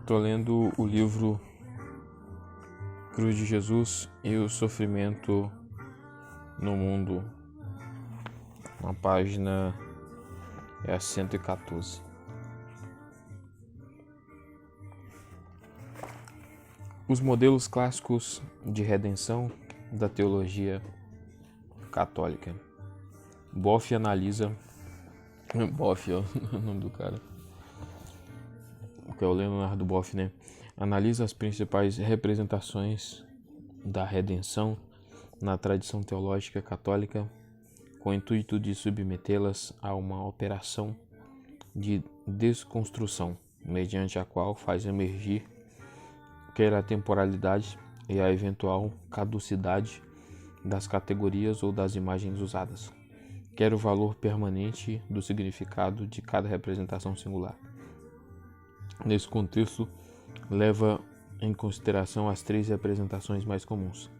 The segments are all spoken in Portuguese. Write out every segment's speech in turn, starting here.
Estou lendo o livro Cruz de Jesus e o Sofrimento no Mundo. A página é a 114. Os modelos clássicos de redenção da teologia católica. Boff analisa... Boff é o nome do cara. Que é o Leonardo Boff, né? Analisa as principais representações da redenção na tradição teológica católica com o intuito de submetê-las a uma operação de desconstrução, mediante a qual faz emergir quer a temporalidade e a eventual caducidade das categorias ou das imagens usadas, quer o valor permanente do significado de cada representação singular. Nesse contexto, leva em consideração as três representações mais comuns: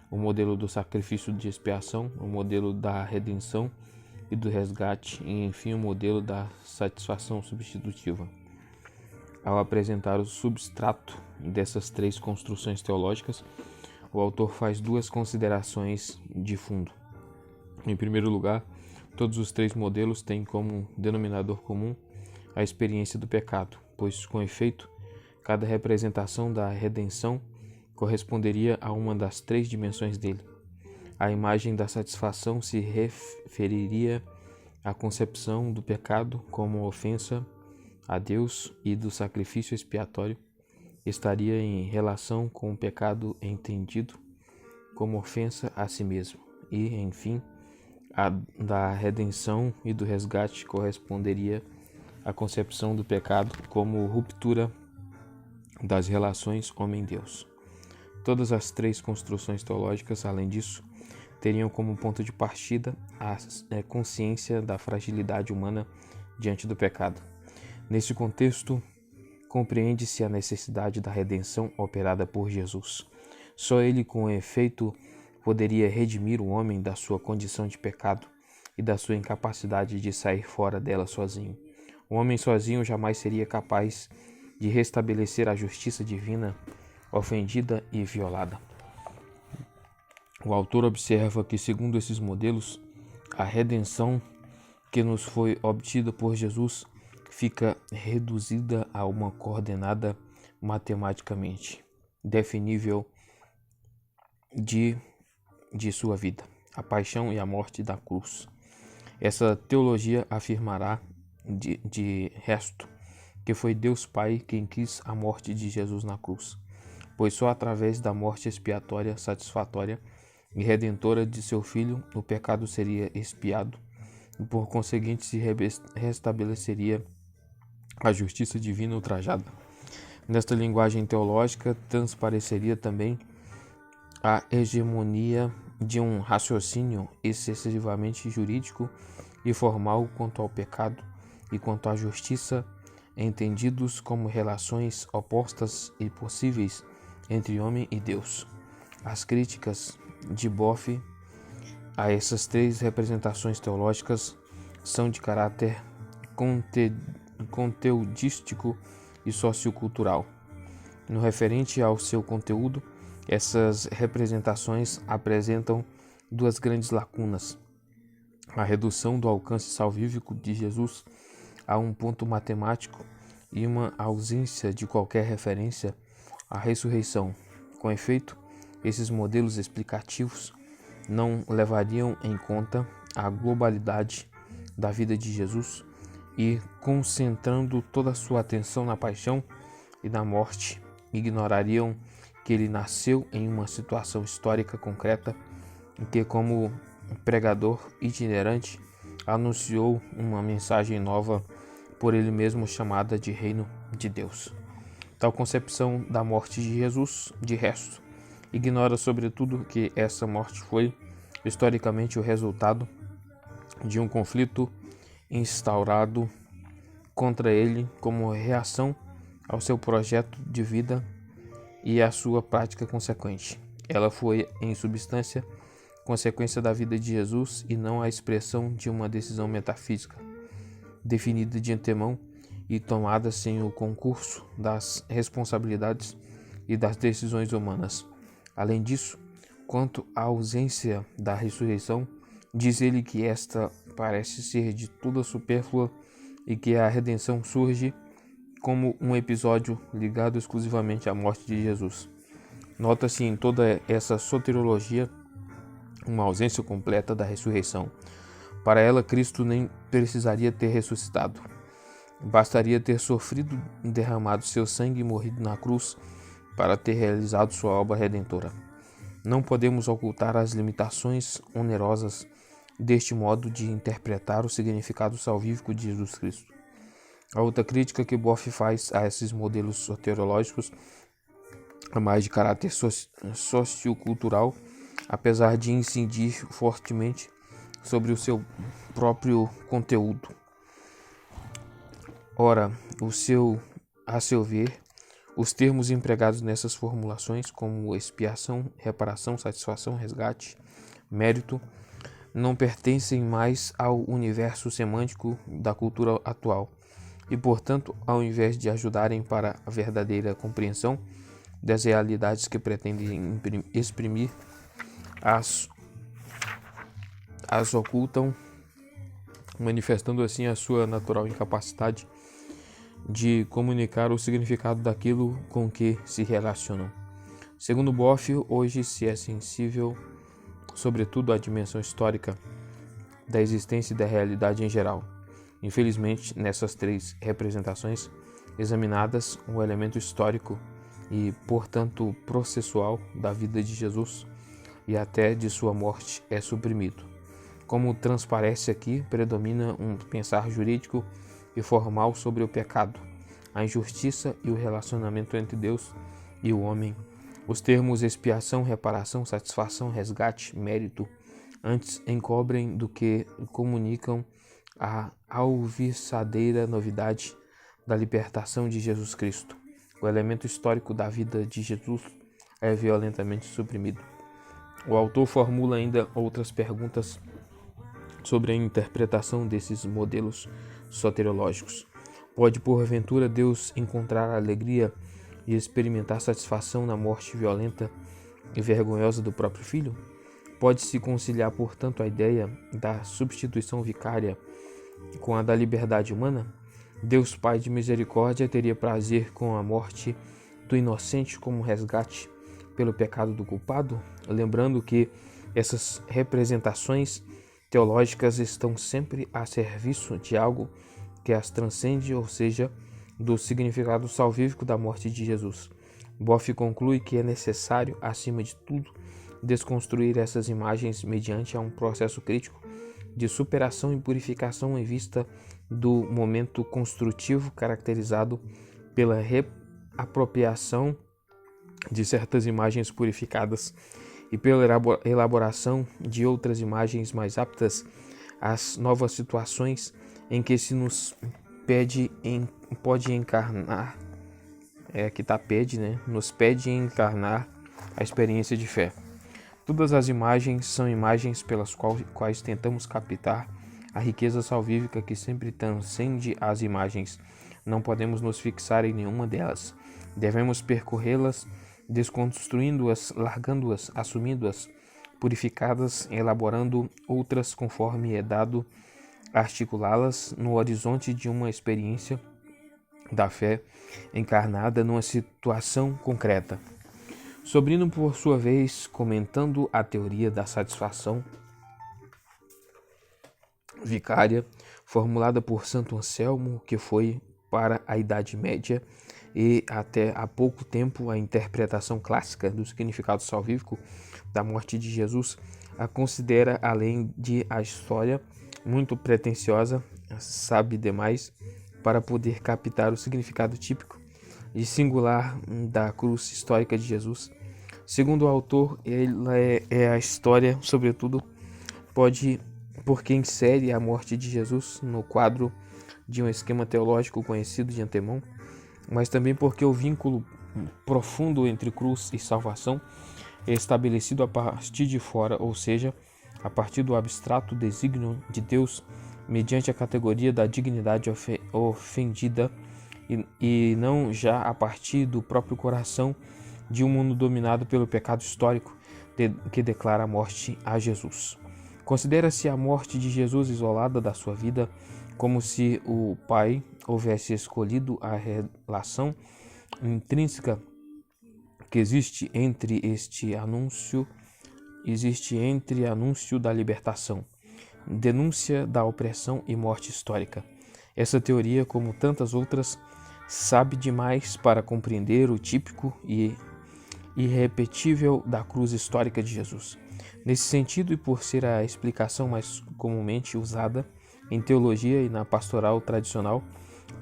o modelo do sacrifício de expiação, o modelo da redenção e do resgate e, enfim, o modelo da satisfação substitutiva. Ao apresentar o substrato dessas três construções teológicas, o autor faz duas considerações de fundo. Em primeiro lugar, todos os três modelos têm como denominador comum a experiência do pecado, pois, com efeito, cada representação da redenção corresponderia a uma das três dimensões dele. A imagem da satisfação se referiria à concepção do pecado como ofensa a Deus e do sacrifício expiatório estaria em relação com o pecado entendido como ofensa a si mesmo. E, enfim, a da redenção e do resgate corresponderia à concepção do pecado como ruptura das relações homem-Deus. Todas as três construções teológicas, além disso, teriam como ponto de partida a consciência da fragilidade humana diante do pecado. Nesse contexto, compreende-se a necessidade da redenção operada por Jesus. Só ele, com efeito, poderia redimir o homem da sua condição de pecado e da sua incapacidade de sair fora dela sozinho. O homem sozinho jamais seria capaz de restabelecer a justiça divina ofendida e violada. O autor observa que, segundo esses modelos, a redenção que nos foi obtida por Jesus fica reduzida a uma coordenada matematicamente definível de sua vida, a paixão e a morte da cruz. Essa teologia afirmará, de resto, que foi Deus Pai quem quis a morte de Jesus na cruz, pois só através da morte expiatória, satisfatória e redentora de seu Filho o pecado seria expiado e, por conseguinte, se restabeleceria a justiça divina ultrajada. Nesta linguagem teológica, transpareceria também a hegemonia de um raciocínio excessivamente jurídico e formal quanto ao pecado e quanto à justiça, entendidos como relações opostas e possíveis entre homem e Deus. As críticas de Boff a essas três representações teológicas são de caráter conteudístico e sociocultural. No referente ao seu conteúdo, essas representações apresentam duas grandes lacunas: a redução do alcance salvífico de Jesus a um ponto matemático e uma ausência de qualquer referência à ressurreição. Com efeito, esses modelos explicativos não levariam em conta a globalidade da vida de Jesus e, concentrando toda a sua atenção na paixão e na morte, ignorariam que ele nasceu em uma situação histórica concreta em que, como pregador itinerante, anunciou uma mensagem nova por ele mesmo chamada de Reino de Deus. Tal concepção da morte de Jesus, de resto, ignora sobretudo que essa morte foi historicamente o resultado de um conflito instaurado contra ele como reação ao seu projeto de vida e à sua prática consequente. Ela foi, em substância, consequência da vida de Jesus e não a expressão de uma decisão metafísica, definida de antemão e tomadas sem o concurso das responsabilidades e das decisões humanas. Além disso, quanto à ausência da ressurreição, diz ele que esta parece ser de toda supérflua e que a redenção surge como um episódio ligado exclusivamente à morte de Jesus. Nota-se em toda essa soteriologia uma ausência completa da ressurreição. Para ela, Cristo nem precisaria ter ressuscitado. Bastaria ter sofrido, derramado seu sangue e morrido na cruz para ter realizado sua obra redentora. Não podemos ocultar as limitações onerosas deste modo de interpretar o significado salvífico de Jesus Cristo. A outra crítica que Boff faz a esses modelos soteriológicos é mais de caráter sociocultural, apesar de incidir fortemente sobre o seu próprio conteúdo. Ora, a seu ver, os termos empregados nessas formulações, como expiação, reparação, satisfação, resgate, mérito, não pertencem mais ao universo semântico da cultura atual e, portanto, ao invés de ajudarem para a verdadeira compreensão das realidades que pretendem exprimir, as ocultam, manifestando assim a sua natural incapacidade de comunicar o significado daquilo com que se relacionam. Segundo Boff, hoje se é sensível, sobretudo, à dimensão histórica da existência e da realidade em geral. Infelizmente, nessas três representações examinadas, o elemento histórico e, portanto, processual da vida de Jesus e até de sua morte é suprimido. Como transparece aqui, predomina um pensar jurídico e formal sobre o pecado, a injustiça e o relacionamento entre Deus e o homem. Os termos expiação, reparação, satisfação, resgate, mérito, antes encobrem do que comunicam a alviçadeira novidade da libertação de Jesus Cristo. O elemento histórico da vida de Jesus é violentamente suprimido. O autor formula ainda outras perguntas sobre a interpretação desses modelos soteriológicos. Pode, porventura, Deus encontrar alegria e experimentar satisfação na morte violenta e vergonhosa do próprio Filho? Pode-se conciliar, portanto, a ideia da substituição vicária com a da liberdade humana? Deus Pai de misericórdia teria prazer com a morte do inocente como resgate pelo pecado do culpado? Lembrando que essas representações teológicas estão sempre a serviço de algo que as transcende, ou seja, do significado salvífico da morte de Jesus. Boff conclui que é necessário, acima de tudo, desconstruir essas imagens mediante um processo crítico de superação e purificação em vista do momento construtivo caracterizado pela reapropriação de certas imagens purificadas e pela elaboração de outras imagens mais aptas às novas situações em que se nos pode encarnar, nos pede encarnar a experiência de fé. Todas as imagens são imagens pelas quais tentamos captar a riqueza salvífica que sempre transcende as imagens. Não podemos nos fixar em nenhuma delas. Devemos percorrê-las, desconstruindo-as, largando-as, assumindo-as, purificadas, elaborando outras conforme é dado, articulá-las no horizonte de uma experiência da fé encarnada numa situação concreta. Sobrino, por sua vez, comentando a teoria da satisfação vicária, formulada por Santo Anselmo, que foi para a Idade Média e até há pouco tempo a interpretação clássica do significado salvífico da morte de Jesus, a considera, além de a história muito pretensiosa, sabe demais para poder captar o significado típico e singular da cruz histórica de Jesus. Segundo o autor, ela é a história, sobretudo, porque insere a morte de Jesus no quadro de um esquema teológico conhecido de antemão, mas também porque o vínculo profundo entre cruz e salvação é estabelecido a partir de fora, ou seja, a partir do abstrato desígnio de Deus mediante a categoria da dignidade ofendida e não já a partir do próprio coração de um mundo dominado pelo pecado histórico que declara a morte a Jesus. Considera-se a morte de Jesus isolada da sua vida, como se o Pai houvesse escolhido a relação intrínseca que existe entre anúncio da libertação, denúncia da opressão e morte histórica. Essa teoria, como tantas outras, sabe demais para compreender o típico e irrepetível da cruz histórica de Jesus. Nesse sentido, e por ser a explicação mais comumente usada em teologia e na pastoral tradicional,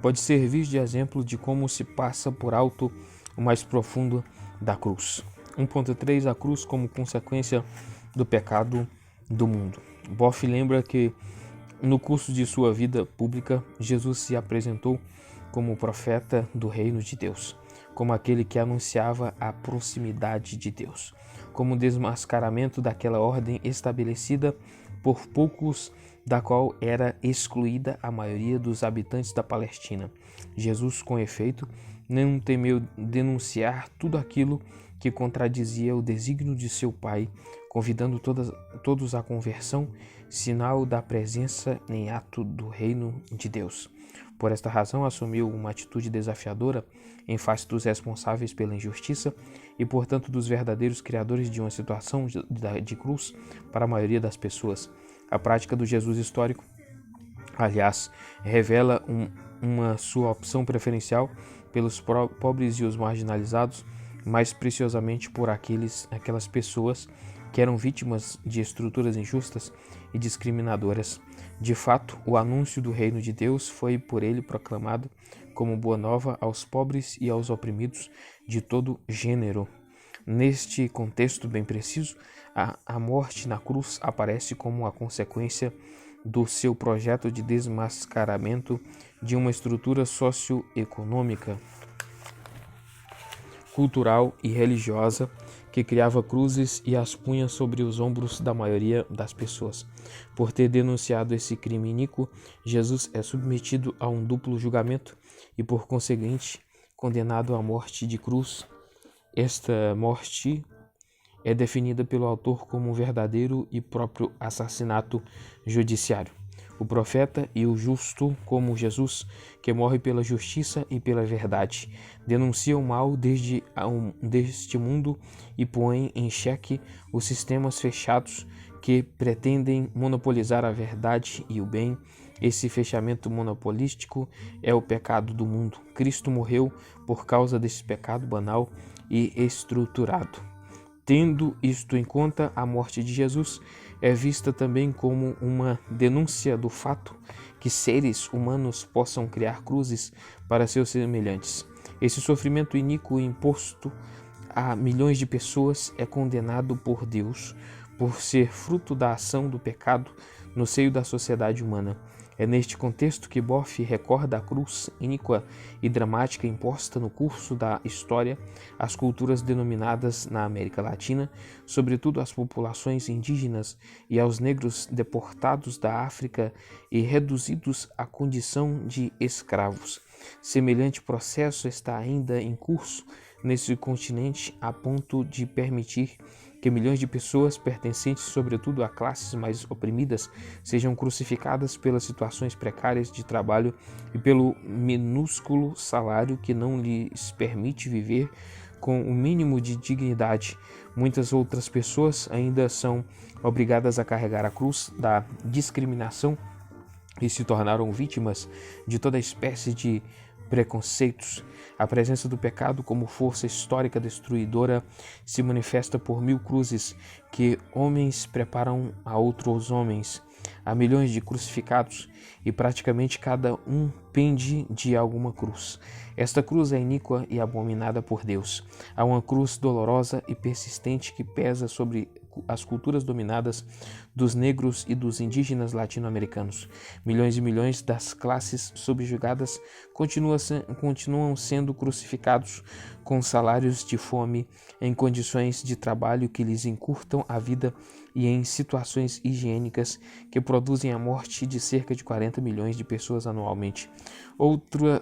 pode servir de exemplo de como se passa por alto o mais profundo da cruz. 1.3 A cruz como consequência do pecado do mundo. Boff lembra que no curso de sua vida pública, Jesus se apresentou como profeta do reino de Deus, como aquele que anunciava a proximidade de Deus, como desmascaramento daquela ordem estabelecida por poucos, da qual era excluída a maioria dos habitantes da Palestina. Jesus, com efeito, não temeu denunciar tudo aquilo que contradizia o desígnio de seu Pai, convidando todos à conversão, sinal da presença em ato do reino de Deus. Por esta razão, assumiu uma atitude desafiadora em face dos responsáveis pela injustiça e, portanto, dos verdadeiros criadores de uma situação de cruz para a maioria das pessoas. A prática do Jesus histórico, aliás, revela uma sua opção preferencial pelos pobres e os marginalizados, mais preciosamente por aquelas pessoas que eram vítimas de estruturas injustas e discriminadoras. De fato, o anúncio do reino de Deus foi por ele proclamado como boa nova aos pobres e aos oprimidos de todo gênero. Neste contexto bem preciso, a morte na cruz aparece como a consequência do seu projeto de desmascaramento de uma estrutura socioeconômica, cultural e religiosa que criava cruzes e as punha sobre os ombros da maioria das pessoas. Por ter denunciado esse crime iníquo, Jesus é submetido a um duplo julgamento e, por conseguinte, condenado à morte de cruz. Esta morte é definida pelo autor como um verdadeiro e próprio assassinato judiciário. O profeta e o justo, como Jesus, que morre pela justiça e pela verdade, denuncia o mal deste mundo e põe em xeque os sistemas fechados que pretendem monopolizar a verdade e o bem. Esse fechamento monopolístico é o pecado do mundo. Cristo morreu por causa desse pecado banal e estruturado. Tendo isto em conta, a morte de Jesus é vista também como uma denúncia do fato que seres humanos possam criar cruzes para seus semelhantes. Esse sofrimento iníquo imposto a milhões de pessoas é condenado por Deus por ser fruto da ação do pecado no seio da sociedade humana. É neste contexto que Boff recorda a cruz iníqua e dramática imposta no curso da história às culturas denominadas na América Latina, sobretudo às populações indígenas e aos negros deportados da África e reduzidos à condição de escravos. Semelhante processo está ainda em curso nesse continente a ponto de permitir que milhões de pessoas, pertencentes sobretudo a classes mais oprimidas, sejam crucificadas pelas situações precárias de trabalho e pelo minúsculo salário que não lhes permite viver com o mínimo de dignidade. Muitas outras pessoas ainda são obrigadas a carregar a cruz da discriminação e se tornaram vítimas de toda espécie de preconceitos. A presença do pecado como força histórica destruidora se manifesta por mil cruzes que homens preparam a outros homens. Há milhões de crucificados e praticamente cada um pende de alguma cruz. Esta cruz é iníqua e abominada por Deus. Há uma cruz dolorosa e persistente que pesa sobre as culturas dominadas dos negros e dos indígenas latino-americanos. Milhões e milhões das classes subjugadas continuam sendo crucificados com salários de fome em condições de trabalho que lhes encurtam a vida e em situações higiênicas que produzem a morte de cerca de 40 milhões de pessoas anualmente.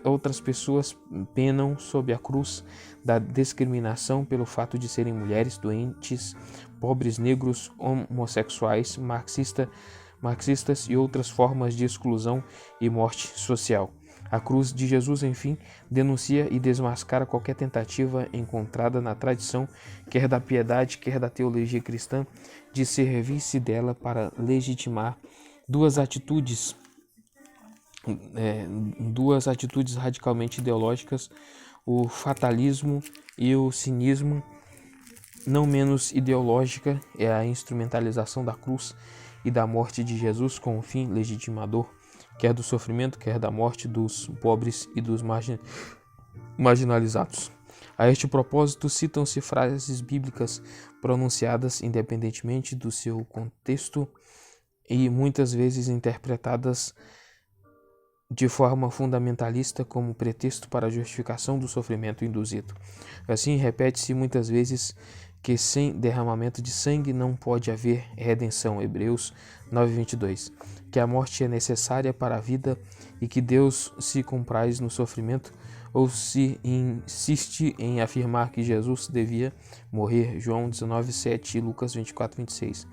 Outras pessoas penam sob a cruz da discriminação pelo fato de serem mulheres, doentes, pobres, negros, homossexuais, marxistas e outras formas de exclusão e morte social. A cruz de Jesus, enfim, denuncia e desmascara qualquer tentativa encontrada na tradição, quer da piedade, quer da teologia cristã, de servir-se dela para legitimar duas atitudes radicalmente ideológicas, o fatalismo e o cinismo. Não menos ideológica é a instrumentalização da cruz e da morte de Jesus com o fim legitimador, quer do sofrimento, quer da morte dos pobres e dos marginalizados. A este propósito, citam-se frases bíblicas pronunciadas independentemente do seu contexto e muitas vezes interpretadas de forma fundamentalista como pretexto para a justificação do sofrimento induzido. Assim, repete-se muitas vezes que sem derramamento de sangue não pode haver redenção, Hebreus 9:22, que a morte é necessária para a vida e que Deus se compraz no sofrimento, ou se insiste em afirmar que Jesus devia morrer, João 19:7 e Lucas 24:26.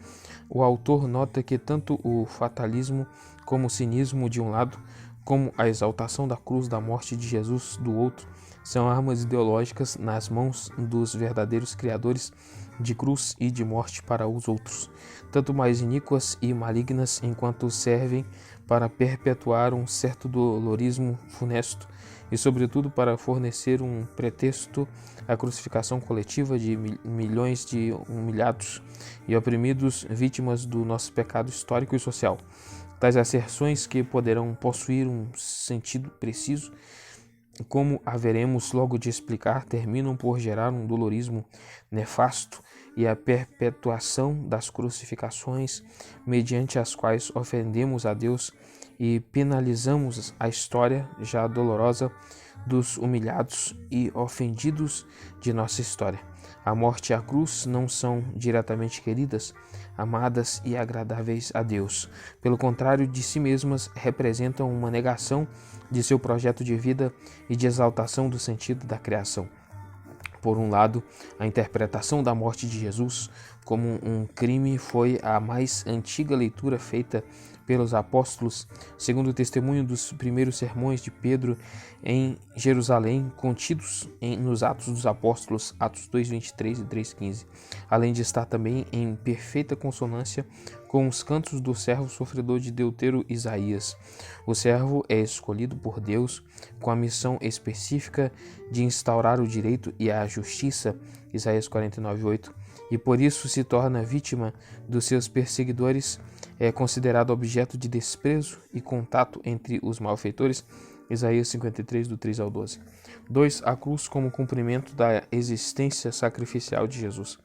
O autor nota que tanto o fatalismo como o cinismo de um lado, como a exaltação da cruz da morte de Jesus do outro, são armas ideológicas nas mãos dos verdadeiros criadores de cruz e de morte para os outros, tanto mais iníquas e malignas enquanto servem para perpetuar um certo dolorismo funesto e, sobretudo, para fornecer um pretexto à crucificação coletiva de milhões de humilhados e oprimidos, vítimas do nosso pecado histórico e social. Tais asserções, que poderão possuir um sentido preciso, como haveremos logo de explicar, terminam por gerar um dolorismo nefasto e a perpetuação das crucificações, mediante as quais ofendemos a Deus e penalizamos a história já dolorosa dos humilhados e ofendidos de nossa história. A morte e a cruz não são diretamente queridas, amadas e agradáveis a Deus. Pelo contrário de si mesmas, representam uma negação de seu projeto de vida e de exaltação do sentido da criação. Por um lado, a interpretação da morte de Jesus como um crime foi a mais antiga leitura feita pelos apóstolos, segundo o testemunho dos primeiros sermões de Pedro em Jerusalém, contidos nos Atos dos Apóstolos, Atos 2:23 e 3:15, além de estar também em perfeita consonância com os cantos do servo sofredor de Deutero Isaías. O servo é escolhido por Deus com a missão específica de instaurar o direito e a justiça, Isaías 49:8, e por isso se torna vítima dos seus perseguidores, é considerado objeto de desprezo e contato entre os malfeitores, Isaías 53, do 3 ao 12. 2. A cruz como cumprimento da existência sacrificial de Jesus.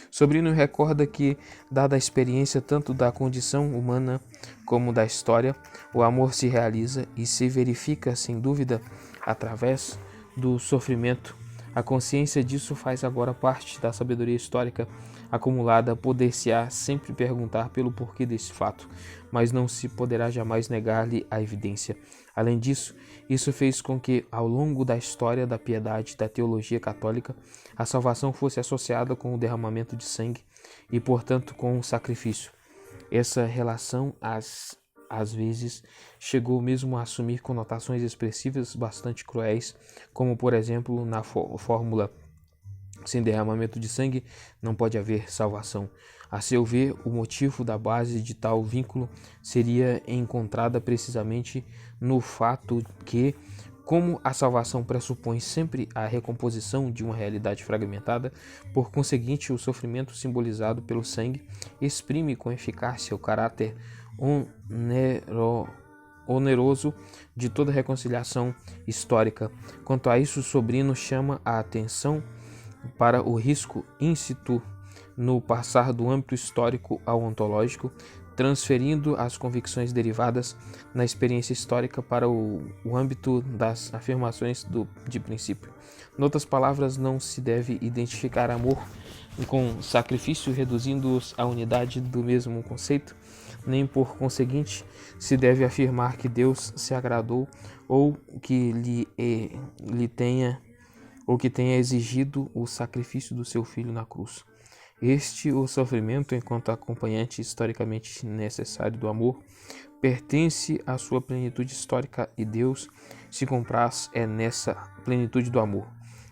Sobrino recorda que, dada a experiência tanto da condição humana como da história, o amor se realiza e se verifica, sem dúvida, através do sofrimento. A consciência disso faz agora parte da sabedoria histórica acumulada. Poder-se-á sempre perguntar pelo porquê desse fato, mas não se poderá jamais negar-lhe a evidência. Além disso, isso fez com que, ao longo da história da piedade da teologia católica, a salvação fosse associada com o derramamento de sangue e, portanto, com o sacrifício. Essa relação, às vezes, chegou mesmo a assumir conotações expressivas bastante cruéis, como, por exemplo, na fórmula: sem derramamento de sangue não pode haver salvação. A seu ver, o motivo da base de tal vínculo seria encontrada precisamente no fato que, como a salvação pressupõe sempre a recomposição de uma realidade fragmentada, por conseguinte, o sofrimento simbolizado pelo sangue exprime com eficácia o caráter oneroso de toda reconciliação histórica. Quanto a isso, o Sobrino chama a atenção para o risco íncito no passar do âmbito histórico ao ontológico, transferindo as convicções derivadas na experiência histórica para o âmbito das afirmações de princípio. Em outras palavras, não se deve identificar amor com sacrifício, reduzindo-os à unidade do mesmo conceito, nem por conseguinte se deve afirmar que Deus se agradou ou que lhe tenha exigido o sacrifício do seu filho na cruz. O sofrimento, enquanto acompanhante historicamente necessário do amor, pertence à sua plenitude histórica e Deus se compraz nessa plenitude do amor.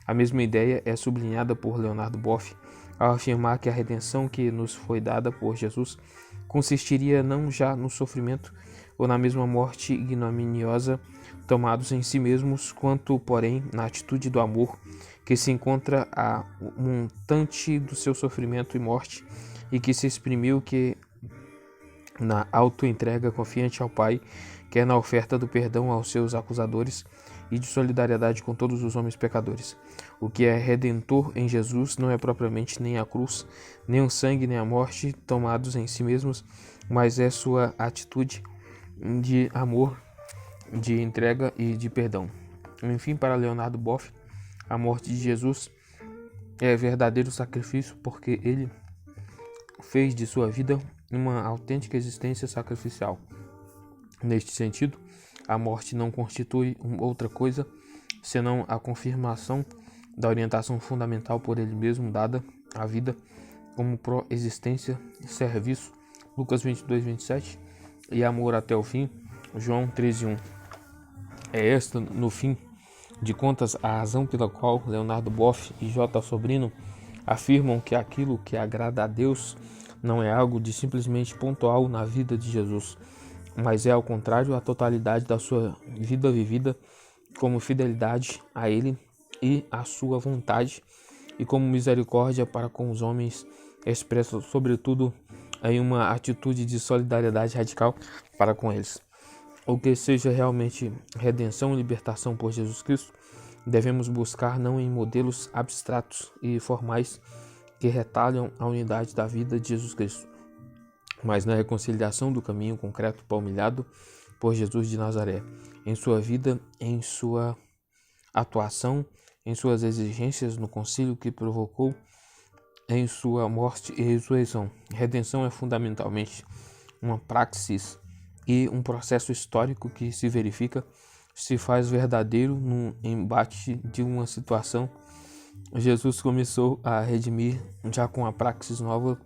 A mesma ideia é sublinhada por Leonardo Boff ao afirmar que a redenção que nos foi dada por Jesus consistiria não já no sofrimento ou na mesma morte ignominiosa tomados em si mesmos, quanto, porém, na atitude do amor que se encontra a montante do seu sofrimento e morte e que se exprimiu na auto-entrega confiante ao Pai, quer na oferta do perdão aos seus acusadores e de solidariedade com todos os homens pecadores. O que é redentor em Jesus não é propriamente nem a cruz, nem o sangue, nem a morte tomados em si mesmos, mas é sua atitude de amor, de entrega e de perdão. Enfim, para Leonardo Boff, a morte de Jesus é verdadeiro sacrifício porque ele fez de sua vida uma autêntica existência sacrificial. Neste sentido, a morte não constitui outra coisa senão a confirmação da orientação fundamental por ele mesmo dada à vida como pró-existência, serviço, Lucas 22, 27, e amor até o fim, João 13:1. É esta, no fim de contas, a razão pela qual Leonardo Boff e J. Sobrino afirmam que aquilo que agrada a Deus não é algo de simplesmente pontual na vida de Jesus, mas é, ao contrário, a totalidade da sua vida vivida como fidelidade a Ele e à sua vontade, e como misericórdia para com os homens, expressa sobretudo em uma atitude de solidariedade radical para com eles. O que seja realmente redenção e libertação por Jesus Cristo, devemos buscar não em modelos abstratos e formais que retalham a unidade da vida de Jesus Cristo, mas na reconciliação do caminho concreto palmilhado por Jesus de Nazaré, em sua vida, em sua atuação, em suas exigências no concílio que provocou, em sua morte e ressurreição. Redenção é fundamentalmente uma praxis e um processo histórico que se verifica, se faz verdadeiro no embate de uma situação. Jesus começou a redimir já com a praxis nova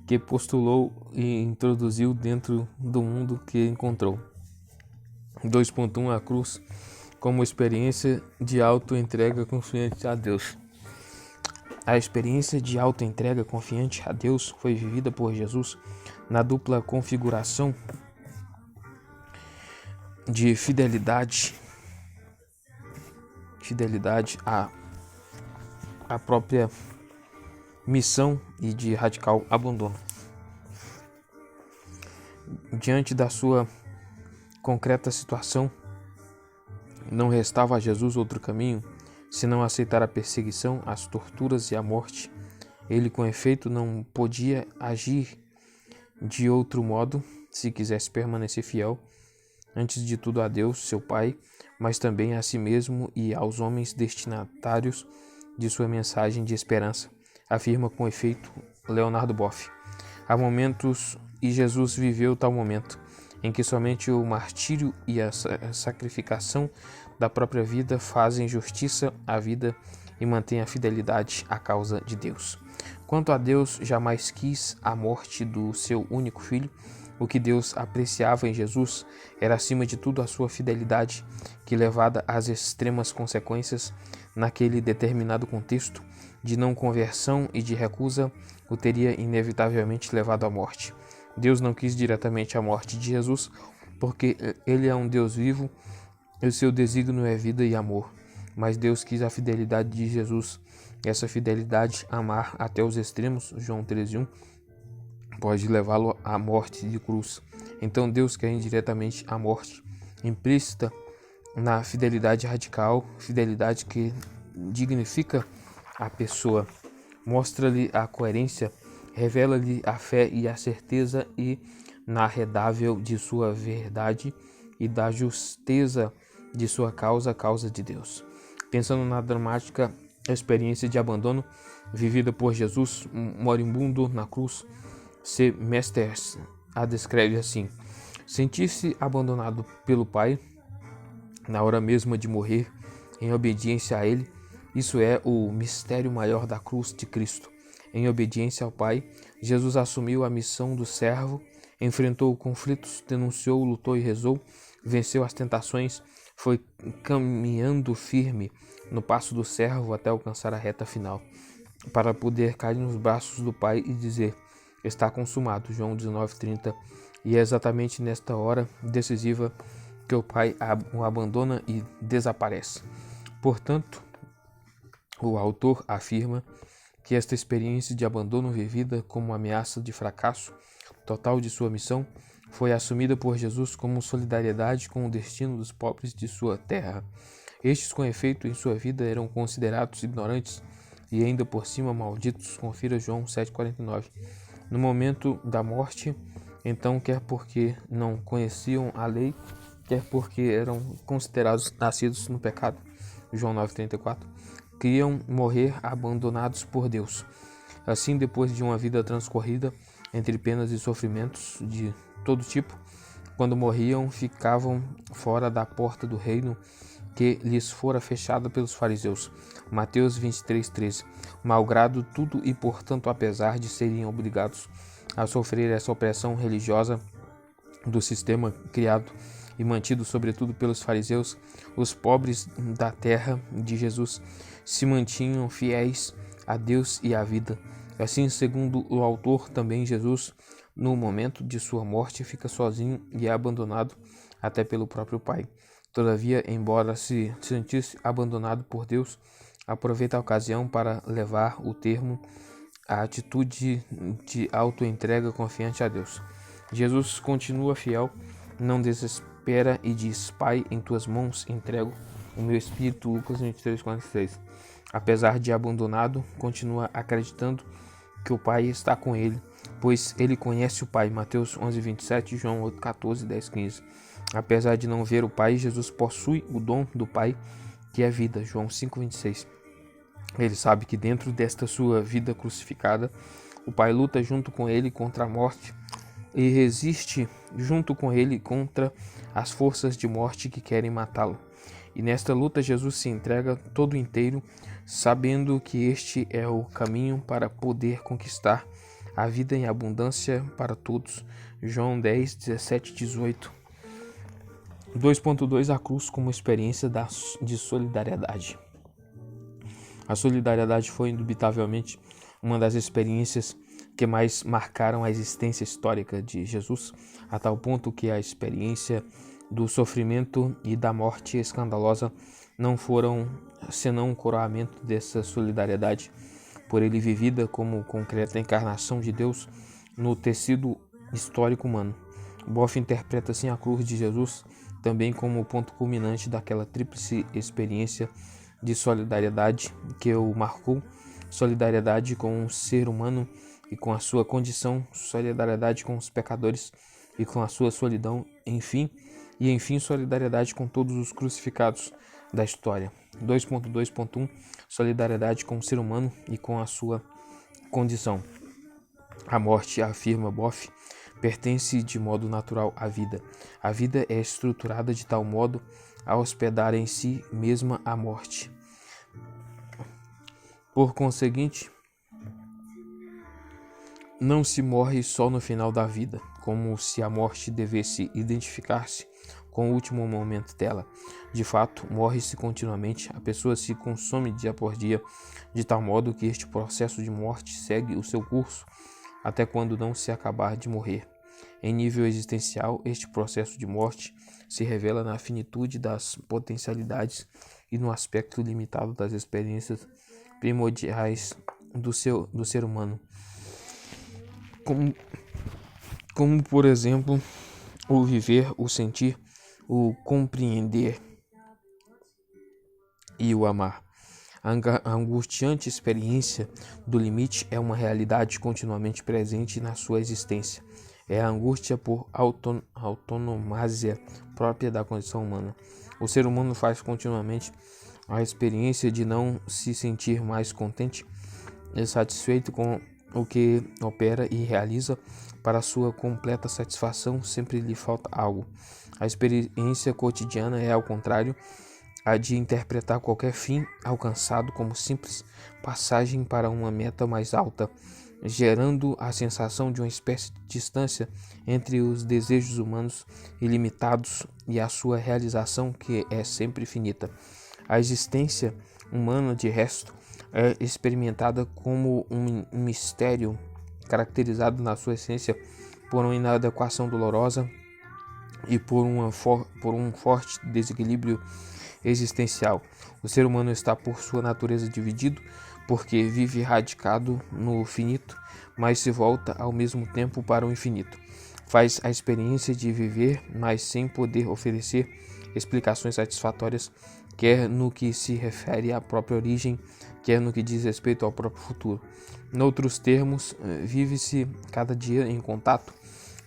que postulou e introduziu dentro do mundo que encontrou. 2.1 A cruz como experiência de auto-entrega confiante a Deus. A experiência de auto-entrega confiante a Deus foi vivida por Jesus na dupla configuração de fidelidade à própria missão e de radical abandono. Diante da sua concreta situação, não restava a Jesus outro caminho senão aceitar a perseguição, as torturas e a morte. Ele, com efeito, não podia agir de outro modo se quisesse permanecer fiel, antes de tudo a Deus, seu Pai, mas também a si mesmo e aos homens destinatários de sua mensagem de esperança, afirma com efeito Leonardo Boff. Há momentos, e Jesus viveu tal momento, em que somente o martírio e a sacrificação da própria vida fazem justiça à vida e mantêm a fidelidade à causa de Deus. Quanto a Deus, jamais quis a morte do seu único filho. O que Deus apreciava em Jesus era, acima de tudo, a sua fidelidade, que, levada às extremas consequências naquele determinado contexto de não conversão e de recusa, o teria inevitavelmente levado à morte. Deus não quis diretamente a morte de Jesus, porque ele é um Deus vivo e o seu desígnio é vida e amor. Mas Deus quis a fidelidade de Jesus. Essa fidelidade, amar até os extremos, João 13:1, pode levá-lo à morte de cruz. Então Deus quer indiretamente a morte, implícita na fidelidade radical, fidelidade que dignifica a pessoa, mostra-lhe a coerência, revela-lhe a fé e a certeza e inarredável de sua verdade e da justeza de sua causa, a causa de Deus. Pensando na dramática experiência de abandono vivida por Jesus, moribundo na cruz, C. Mesters a descreve assim: sentir-se abandonado pelo Pai na hora mesma de morrer em obediência a Ele, isso é o mistério maior da cruz de Cristo. Em obediência ao Pai, Jesus assumiu a missão do servo, enfrentou conflitos, denunciou, lutou e rezou, venceu as tentações, foi caminhando firme no passo do servo até alcançar a reta final, para poder cair nos braços do Pai e dizer: está consumado, João 19:30. E é exatamente nesta hora decisiva que o Pai o abandona e desaparece. Portanto, o autor afirma que esta experiência de abandono vivida como ameaça de fracasso total de sua missão foi assumida por Jesus como solidariedade com o destino dos pobres de sua terra. Estes, com efeito, em sua vida eram considerados ignorantes e ainda por cima malditos, confira João 7,49. No momento da morte, então, quer porque não conheciam a lei, quer porque eram considerados nascidos no pecado, João 9,34, queriam morrer abandonados por Deus. Assim, depois de uma vida transcorrida entre penas e sofrimentos de todo tipo, quando morriam, ficavam fora da porta do reino que lhes fora fechada pelos fariseus. Mateus 23:13. Malgrado tudo e, portanto, apesar de serem obrigados a sofrer essa opressão religiosa do sistema criado e mantido sobretudo pelos fariseus, os pobres da terra de Jesus se mantinham fiéis a Deus e à vida. Assim, segundo o autor, também Jesus, no momento de sua morte, fica sozinho e é abandonado até pelo próprio Pai. Todavia, embora se sentisse abandonado por Deus, aproveita a ocasião para levar o termo à atitude de autoentrega confiante a Deus. Jesus continua fiel, não desespera e diz: Pai, em tuas mãos entrego o meu espírito, Lucas 23:46. Apesar de abandonado, continua acreditando que o Pai está com ele, pois ele conhece o Pai, Mateus 11:27, João 8:14, 10:15. Apesar de não ver o Pai, Jesus possui o dom do Pai, que é vida, João 5:26. Ele sabe que dentro desta sua vida crucificada, o Pai luta junto com ele contra a morte e resiste junto com ele contra as forças de morte que querem matá-lo. E nesta luta Jesus se entrega todo inteiro, sabendo que este é o caminho para poder conquistar a vida em abundância para todos. João 10, 17, 18. 2.2 A cruz como experiência de solidariedade. A solidariedade foi indubitavelmente uma das experiências que mais marcaram a existência histórica de Jesus, a tal ponto que a experiência do sofrimento e da morte escandalosa não foram senão um coroamento dessa solidariedade, por ele vivida como concreta encarnação de Deus no tecido histórico humano. Boff interpreta assim a cruz de Jesus também como o ponto culminante daquela tríplice experiência de solidariedade que o marcou: solidariedade com o ser humano e com a sua condição, solidariedade com os pecadores e com a sua solidão, enfim, solidariedade com todos os crucificados da história. 2.2.1 Solidariedade com o ser humano e com a sua condição. A morte, afirma Boff, pertence de modo natural à vida. A vida é estruturada de tal modo a hospedar em si mesma a morte. Por conseguinte, não se morre só no final da vida, como se a morte devesse identificar-se com o último momento dela. De fato, morre-se continuamente, a pessoa se consome dia por dia, de tal modo que este processo de morte segue o seu curso até quando não se acabar de morrer. Em nível existencial, este processo de morte se revela na finitude das potencialidades e no aspecto limitado das experiências primordiais do ser humano, como por exemplo, o viver, o sentir, o compreender e o amar. A angustiante experiência do limite é uma realidade continuamente presente na sua existência. é a angústia por autonomásia própria da condição humana. O ser humano faz continuamente a experiência de não se sentir mais contente e satisfeito com o que opera e realiza. Para sua completa satisfação, sempre lhe falta algo. A experiência cotidiana é, ao contrário, a de interpretar qualquer fim alcançado como simples passagem para uma meta mais alta, gerando a sensação de uma espécie de distância entre os desejos humanos ilimitados e a sua realização, que é sempre finita. A existência humana, de resto, é experimentada como um mistério caracterizado na sua essência por uma inadequação dolorosa e por um forte desequilíbrio existencial. O ser humano está por sua natureza dividido, porque vive radicado no finito, mas se volta ao mesmo tempo para o infinito. Faz a experiência de viver, mas sem poder oferecer explicações satisfatórias, quer no que se refere à própria origem, quer no que diz respeito ao próprio futuro. Noutros termos, vive-se cada dia em contato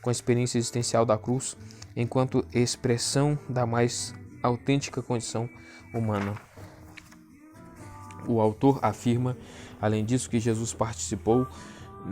com a experiência existencial da cruz, enquanto expressão da mais autêntica condição humana. O autor afirma, além disso, que Jesus participou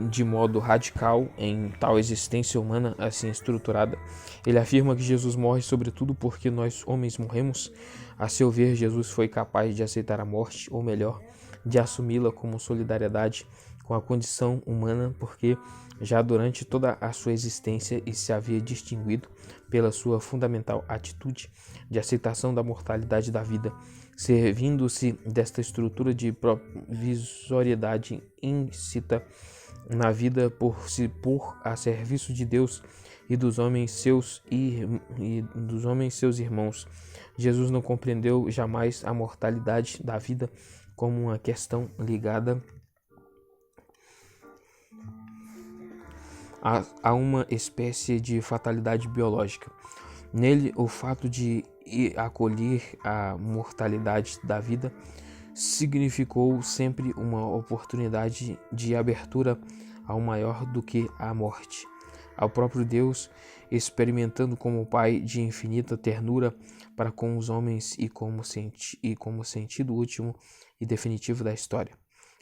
de modo radical em tal existência humana assim estruturada. Ele afirma que Jesus morre sobretudo porque nós homens morremos. A seu ver, Jesus foi capaz de aceitar a morte, ou melhor, de assumi-la como solidariedade com a condição humana, porque já durante toda a sua existência e se havia distinguido pela sua fundamental atitude de aceitação da mortalidade da vida, servindo-se desta estrutura de provisoriedade incita na vida por se pôr a serviço de Deus e dos homens seus irmãos. Jesus não compreendeu jamais a mortalidade da vida como uma questão ligada a uma espécie de fatalidade biológica. Nele, o fato de acolher a mortalidade da vida significou sempre uma oportunidade de abertura ao maior do que a morte, ao próprio Deus, experimentando como Pai de infinita ternura para com os homens e como sentido último e definitivo da história.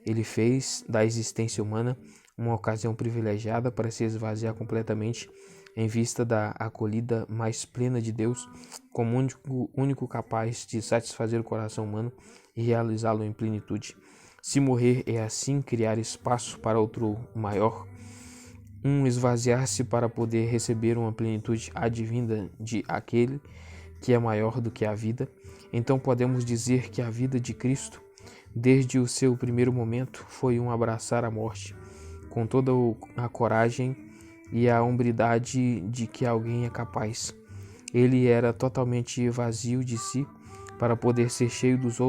Ele fez da existência humana uma ocasião privilegiada para se esvaziar completamente em vista da acolhida mais plena de Deus, como único capaz de satisfazer o coração humano e realizá-lo em plenitude. Se morrer é assim criar espaço para outro maior, esvaziar-se para poder receber uma plenitude advinda de aquele que é maior do que a vida, então podemos dizer que a vida de Cristo, desde o seu primeiro momento, foi um abraçar a morte, com toda a coragem e a hombridade de que alguém é capaz. Ele era totalmente vazio de si para poder ser cheio dos outros